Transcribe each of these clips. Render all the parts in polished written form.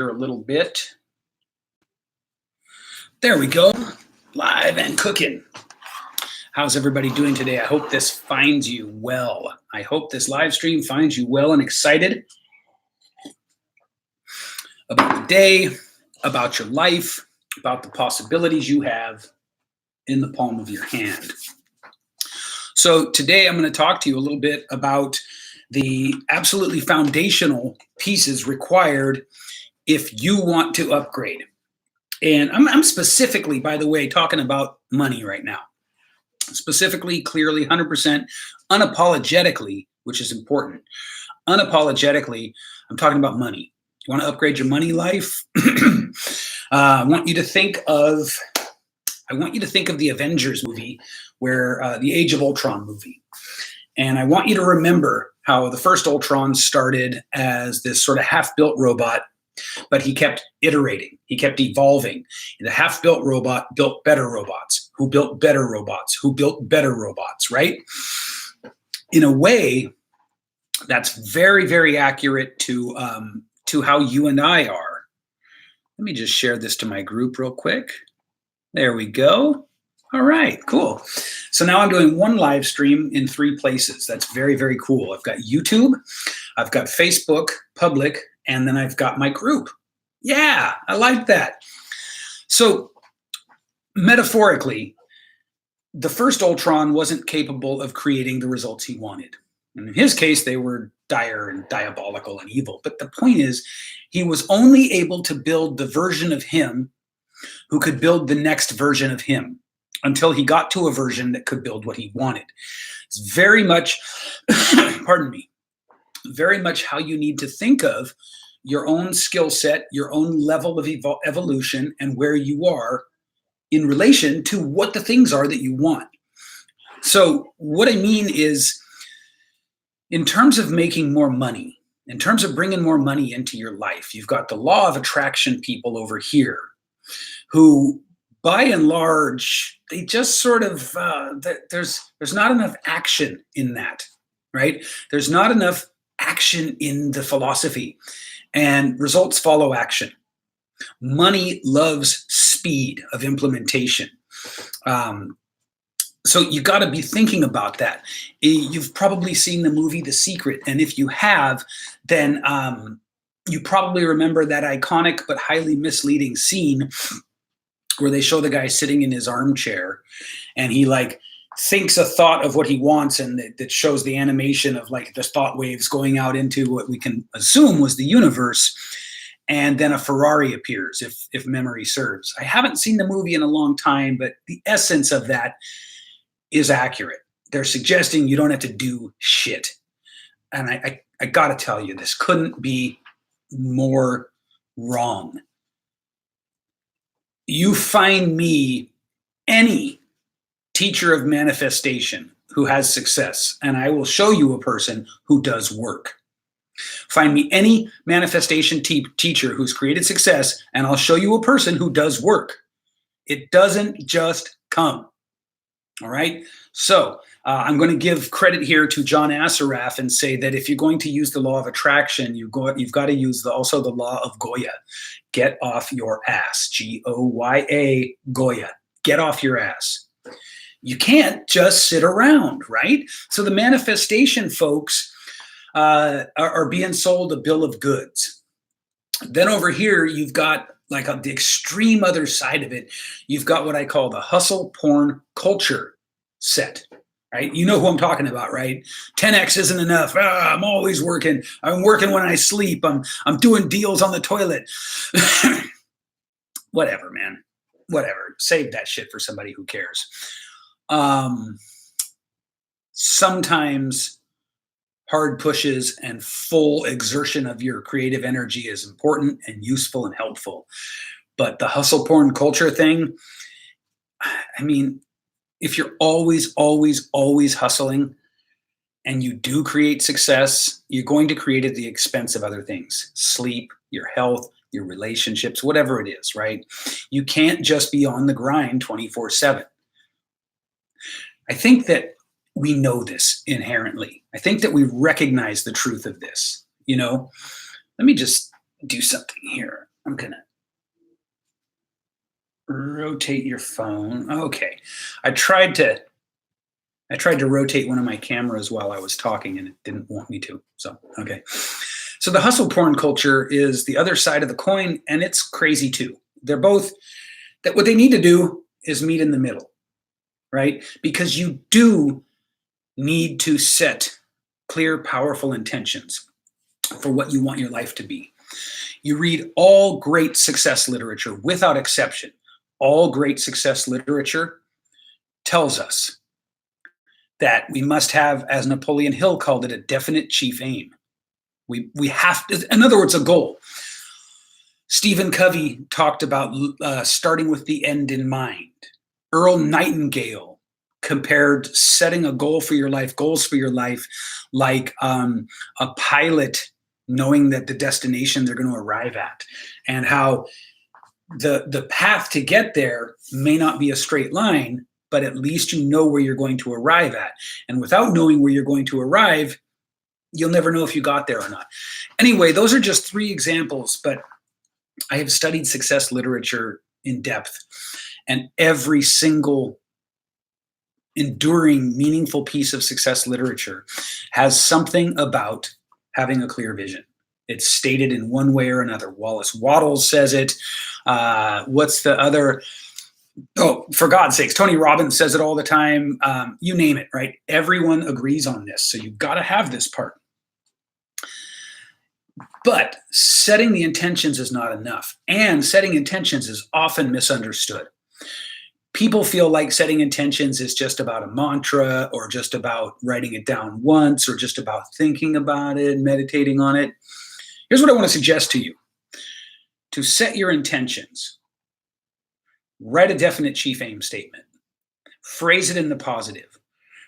A little bit. There we go. Live and cooking. How's everybody doing today? I hope this finds you well. I hope this live stream finds you well and excited about the day, about your life, about the possibilities you have in the palm of your hand. So today I'm going to talk to you a little bit about the absolutely foundational pieces required if you want to upgrade. And I'm specifically, by the way, talking about money right now. Specifically, clearly, 100%, unapologetically, which is important. Unapologetically, I'm talking about money. You want to upgrade your money life? I want you to think of the Avengers movie, where the Age of Ultron movie. And I want you to remember how the first Ultron started as this sort of half-built robot, but he kept iterating. He kept evolving. The half-built robot built better robots, who built better robots, who built better robots, right? In a way, that's very, very accurate to how you and I are. Let me just share this to my group real quick. There we go. All right, cool. So now I'm doing one live stream in 3 places. That's very, very cool. I've got YouTube, I've got Facebook public, and then I've got my group. Yeah, I like that. So metaphorically, the first Ultron wasn't capable of creating the results he wanted. And in his case, they were dire and diabolical and evil. But the point is, he was only able to build the version of him who could build the next version of him until he got to a version that could build what he wanted. It's very much, pardon me, very much how you need to think of your own skill set, your own level of evolution, and where you are in relation to what the things are that you want. So what I mean is, in terms of making more money, in terms of bringing more money into your life, you've got the law of attraction people over here who, by and large, they just sort of, there's not enough action in that, right? There's not enough action in the philosophy, and results follow action. Money loves speed of implementation. So you got to be thinking about that. You've probably seen the movie The Secret, and if you have, then you probably remember that iconic but highly misleading scene where they show the guy sitting in his armchair, and he like thinks a thought of what he wants, and that shows the animation of like the thought waves going out into what we can assume was the universe. And then a Ferrari appears, if memory serves. I haven't seen the movie in a long time, but the essence of that is accurate. They're suggesting you don't have to do shit. And I got to tell you, this couldn't be more wrong. You find me any teacher of manifestation who has success, and I will show you a person who does work. Find me any manifestation teacher who's created success, and I'll show you a person who does work. It doesn't just come. All right? So I'm going to give credit here to John Assaraf and say that if you're going to use the law of attraction, you've got to use also the law of Goya. Get off your ass. Goya. Goya. Get off your ass. You can't just sit around, right? So the manifestation folks are being sold a bill of goods. Then over here, you've got like the extreme other side of it. You've got what I call the hustle porn culture set, right? You know who I'm talking about, right? 10X isn't enough. I'm always working. I'm working when I sleep. I'm doing deals on the toilet. Whatever, man. Whatever. Save that shit for somebody who cares. Sometimes hard pushes and full exertion of your creative energy is important and useful and helpful. But the hustle porn culture thing, I mean, if you're always, always, always hustling and you do create success, you're going to create it at the expense of other things. Sleep, your health, your relationships, whatever it is, right? You can't just be on the grind 24/7. I think that we know this inherently. I think that we recognize the truth of this. You know, let me just do something here. rotate your phone. Okay. I tried to rotate one of my cameras while I was talking and it didn't want me to. So, okay. So the hustle porn culture is the other side of the coin, and it's crazy too. They're both that what they need to do is meet in the middle, right? Because you do need to set clear, powerful intentions for what you want your life to be. You read all great success literature without exception. All great success literature tells us that we must have, as Napoleon Hill called it, a definite chief aim. We have to, in other words, a goal. Stephen Covey talked about starting with the end in mind. Earl Nightingale compared setting a goal for your life, goals for your life, like a pilot knowing that the destination they're going to arrive at, and how the path to get there may not be a straight line, but at least you know where you're going to arrive at. And without knowing where you're going to arrive, you'll never know if you got there or not. Anyway, those are just 3 examples, but I have studied success literature in depth, and every single enduring, meaningful piece of success literature has something about having a clear vision. It's stated in one way or another. Wallace Wattles says it. What's the other? Oh, for God's sakes, Tony Robbins says it all the time. You name it, right? Everyone agrees on this. So you've got to have this part. But setting the intentions is not enough. And setting intentions is often misunderstood. People feel like setting intentions is just about a mantra, or just about writing it down once, or just about thinking about it, meditating on it. Here's what I want to suggest to you. To set your intentions, write a definite chief aim statement. Phrase it in the positive.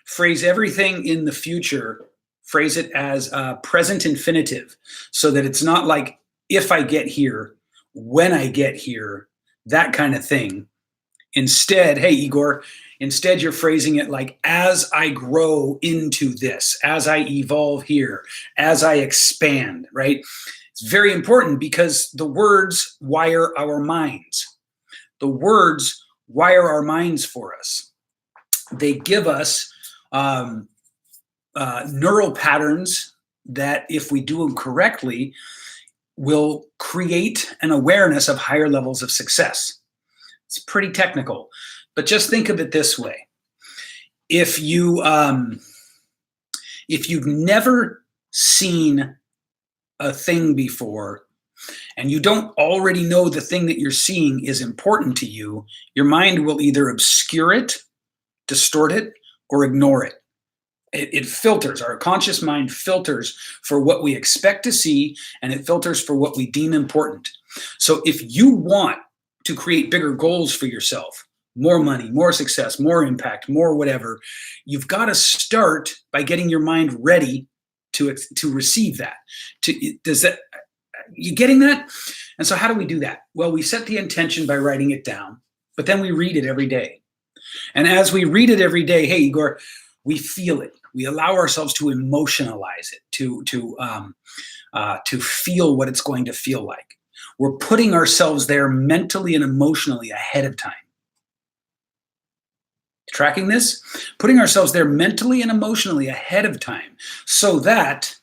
Phrase everything in the future. Phrase it as a present infinitive, so that it's not like if I get here, when I get here, that kind of thing. Instead, hey, Igor, instead you're phrasing it like, as I grow into this, as I evolve here, as I expand, right? It's very important because the words wire our minds. The words wire our minds for us. They give us neural patterns that, if we do them correctly, will create an awareness of higher levels of success. It's pretty technical, but just think of it this way. If you've never seen a thing before, and you don't already know the thing that you're seeing is important to you, your mind will either obscure it, distort it, or ignore it. It filters. Our conscious mind filters for what we expect to see, and it filters for what we deem important. So if you want to create bigger goals for yourself, more money, more success, more impact, more whatever, you've got to start by getting your mind ready to receive that. You getting that? And so how do we do that? Well, we set the intention by writing it down, but then we read it every day. And as we read it every day, hey, Igor, we feel it. We allow ourselves to emotionalize it, to feel what it's going to feel like. We're putting ourselves there mentally and emotionally ahead of time. Tracking this? Putting ourselves there mentally and emotionally ahead of time, so that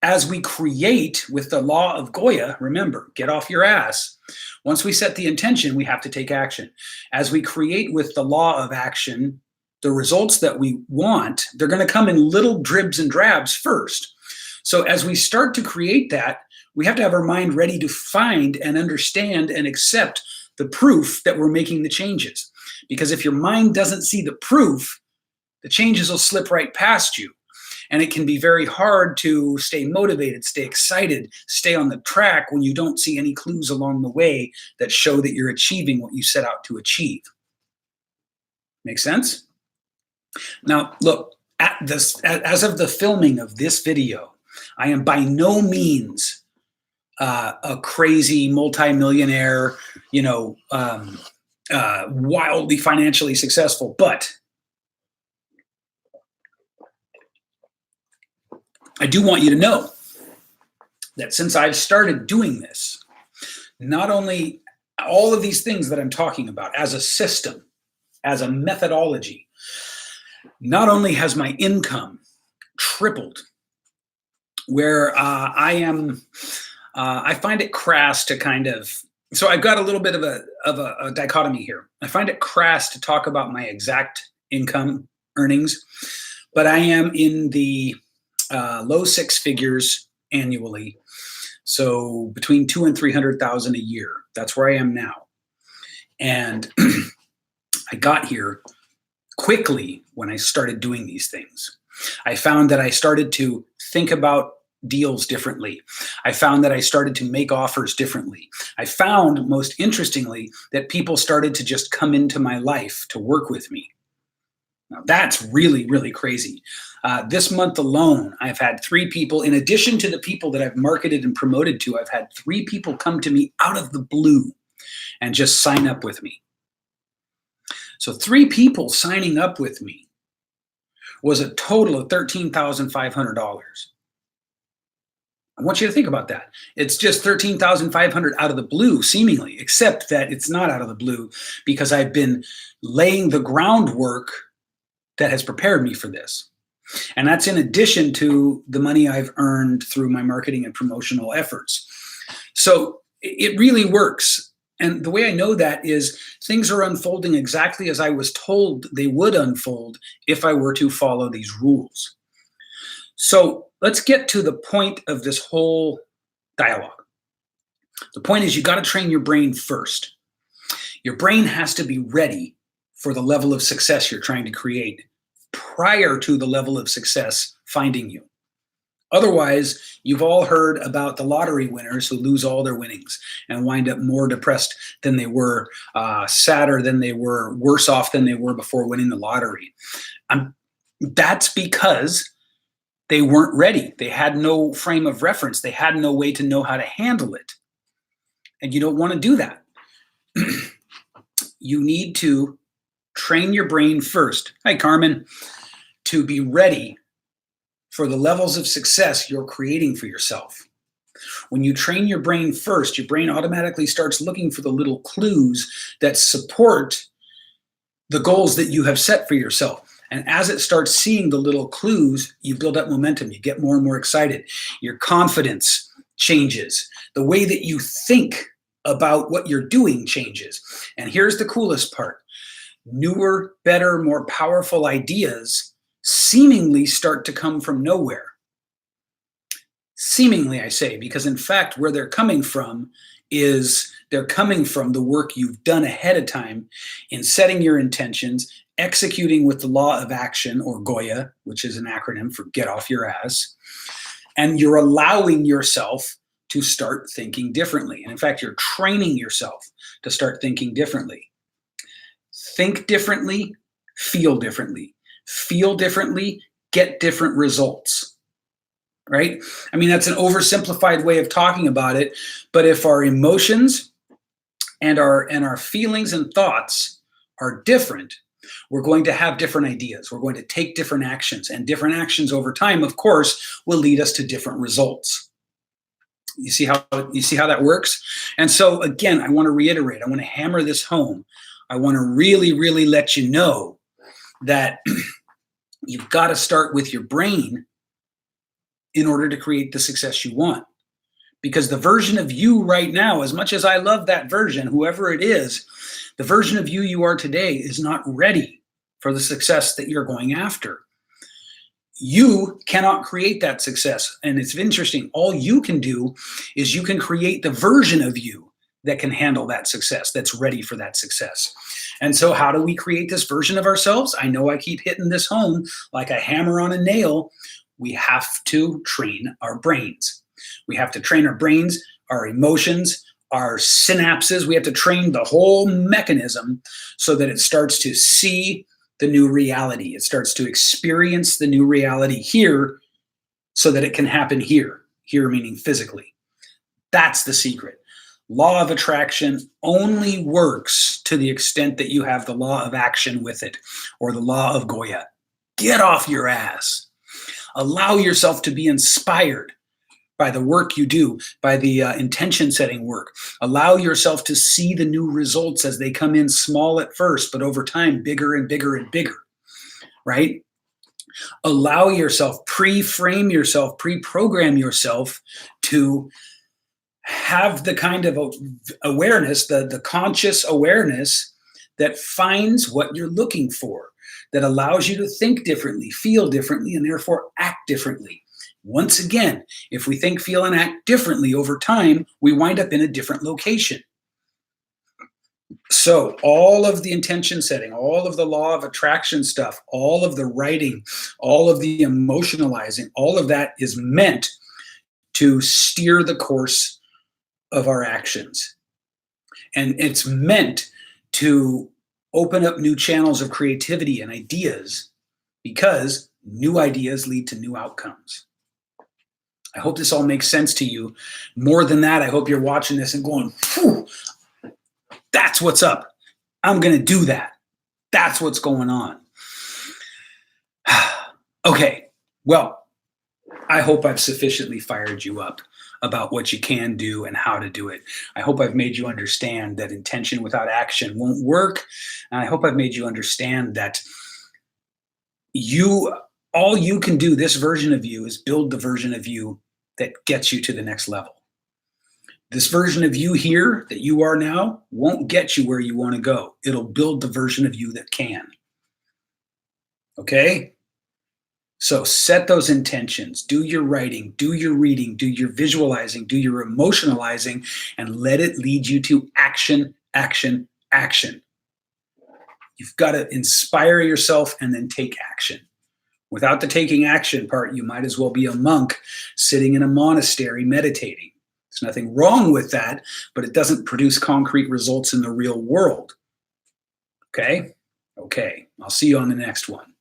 as we create with the law of Goya, remember, get off your ass. Once we set the intention, we have to take action. As we create with the law of action, the results that we want, they're going to come in little dribs and drabs first. So as we start to create that, we have to have our mind ready to find and understand and accept the proof that we're making the changes. Because if your mind doesn't see the proof, the changes will slip right past you. And it can be very hard to stay motivated, stay excited, stay on the track when you don't see any clues along the way that show that you're achieving what you set out to achieve. Make sense? Now, look, as of the filming of this video, I am by no means a crazy multimillionaire, wildly financially successful, but I do want you to know that since I've started doing this, not only all of these things that I'm talking about as a system, as a methodology, not only has my income tripled, where I find it crass to kind of, so I've got a little bit of a dichotomy here. I find it crass to talk about my exact income earnings, but I am in the low six figures annually. So between 200,000 and 300,000 a year. That's where I am now. And I got here quickly when I started doing these things. I found that I started to think about deals differently. I found that I started to make offers differently. I found, most interestingly, that people started to just come into my life to work with me. Now, that's really, really crazy. This month alone, I've had 3 people, in addition to the people that I've marketed and promoted to, I've had 3 people come to me out of the blue and just sign up with me. So 3 people signing up with me was a total of $13,500. I want you to think about that. It's just $13,500 out of the blue, seemingly, except that it's not out of the blue because I've been laying the groundwork that has prepared me for this. And that's in addition to the money I've earned through my marketing and promotional efforts. So it really works. And the way I know that is things are unfolding exactly as I was told they would unfold if I were to follow these rules. So let's get to the point of this whole dialogue. The point is you got to train your brain first. Your brain has to be ready for the level of success you're trying to create prior to the level of success finding you. Otherwise, you've all heard about the lottery winners who lose all their winnings and wind up more depressed than they were, sadder than they were, worse off than they were before winning the lottery. That's because they weren't ready. They had no frame of reference. They had no way to know how to handle it. And you don't want to do that. You need to train your brain first. Hi, Carmen. To be ready for the levels of success you're creating for yourself. When you train your brain first, your brain automatically starts looking for the little clues that support the goals that you have set for yourself. And as it starts seeing the little clues, you build up momentum. You get more and more excited. Your confidence changes. The way that you think about what you're doing changes. And here's the coolest part. Newer, better, more powerful ideas seemingly start to come from nowhere. Seemingly, I say, because in fact, where they're coming from is they're coming from the work you've done ahead of time in setting your intentions, executing with the law of action, or Goya, which is an acronym for get off your ass, and you're allowing yourself to start thinking differently. And in fact, you're training yourself to start thinking differently. Think differently, feel differently. Feel differently, get different results, right? I mean, that's an oversimplified way of talking about it, but if our emotions and our feelings and thoughts are different, we're going to have different ideas. We're going to take different actions, and different actions over time, of course, will lead us to different results. You see how that works? And so again, I want to reiterate, I want to hammer this home. I want to really, really let you know that you've got to start with your brain in order to create the success you want. Because the version of you right now, as much as I love that version, whoever it is, the version of you are today is not ready for the success that you're going after. You cannot create that success. And it's interesting. All you can do is you can create the version of you that can handle that success, that's ready for that success. And so how do we create this version of ourselves? I know I keep hitting this home like a hammer on a nail. We have to train our brains. We have to train our brains, our emotions, our synapses. We have to train the whole mechanism so that it starts to see the new reality. It starts to experience the new reality here so that it can happen here. Here meaning physically. That's the secret. Law of attraction only works to the extent that you have the law of action with it, or the law of Goya. Get off your ass. Allow yourself to be inspired. by the work you do, by the intention setting work. Allow yourself to see the new results as they come in small at first, but over time, bigger and bigger and bigger, right? Allow yourself, pre-frame yourself, pre-program yourself to have the kind of awareness, the conscious awareness that finds what you're looking for, that allows you to think differently, feel differently, and therefore act differently. Once again, if we think, feel, and act differently over time, we wind up in a different location. So all of the intention setting, all of the law of attraction stuff, all of the writing, all of the emotionalizing, all of that is meant to steer the course of our actions. And it's meant to open up new channels of creativity and ideas, because new ideas lead to new outcomes. I hope this all makes sense to you. More than that, I hope you're watching this and going, phew, that's what's up. I'm going to do that. That's what's going on. Okay, well, I hope I've sufficiently fired you up about what you can do and how to do it. I hope I've made you understand that intention without action won't work. And I hope I've made you understand that all you can do, this version of you, is build the version of you that gets you to the next level. This version of you here that you are now won't get you where you want to go. It'll build the version of you that can. Okay? So set those intentions, do your writing, do your reading, do your visualizing, do your emotionalizing, and let it lead you to action, action, action. You've got to inspire yourself and then take action. Without the taking action part, you might as well be a monk sitting in a monastery meditating. There's nothing wrong with that, but it doesn't produce concrete results in the real world. Okay? Okay. I'll see you on the next one.